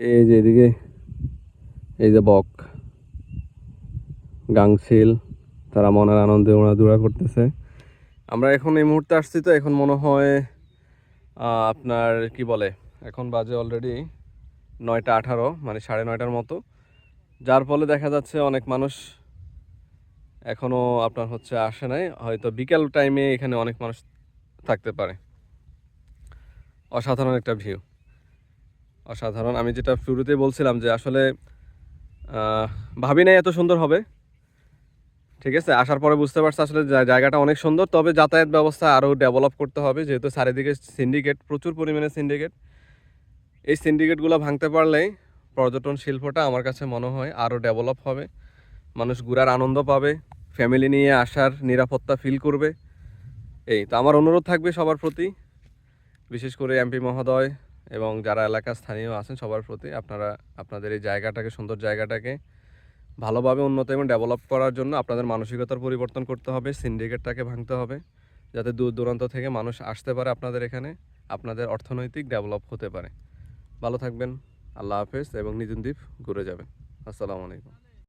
এই যে এদিকে এই যে বক গাংচিল তারা মনের আনন্দে ওড়াদুড়া করতেছে। আমরা এখন এই মুহূর্তে আসছি, তো এখন মনে হয় আপনার কি বলে, এখন বাজে অলরেডি 9টা 18, মানে 9:30টার মতো, যার ফলে দেখা যাচ্ছে অনেক মানুষ এখনও আপনার হচ্ছে আসে নাই, হয়তো বিকেল টাইমে এখানে অনেক মানুষ থাকতে পারে। অসাধারণ একটা ভিউ, অসাধারণ। আমি যেটা শুরুতেই বলছিলাম যে আসলে ভাবি নাই এত সুন্দর হবে। ঠিক আছে, আসার পরে বুঝতে পারছি আসলে জায়গাটা অনেক সুন্দর, তবে যাতায়াত ব্যবস্থা আরও ডেভেলপ করতে হবে, যেহেতু চারিদিকে সিন্ডিকেট, প্রচুর পরিমাণে সিন্ডিকেট। এই সিন্ডিকেটগুলো ভাঙতে পারলেই পর্যটন শিল্পটা আমার কাছে মনে হয় আরও ডেভেলপ হবে, মানুষ ঘোরার আনন্দ পাবে, ফ্যামিলি নিয়ে আসার নিরাপত্তা ফিল করবে। এই তো আমার অনুরোধ থাকবে সবার প্রতি, বিশেষ করে এমপি মহোদয় এবং যারা এলাকার স্থানীয় আছেন সবার প্রতি, আপনারা আপনাদের এই জায়গাটাকে, সুন্দর জায়গাটাকে ভালোভাবে উন্নত এবং ডেভেলপ করার জন্য আপনাদের মানসিকতার পরিবর্তন করতে হবে, সিন্ডিকেটটাকে ভাঙতে হবে, যাতে দূর দূরান্ত থেকে মানুষ আসতে পারে আপনাদের এখানে, আপনাদের অর্থনৈতিক ডেভেলপ হতে পারে। ভালো থাকবেন, আল্লাহ হাফেজ, এবং নিজুম দ্বীপ ঘুরে যাবেন। আসসালামু আলাইকুম।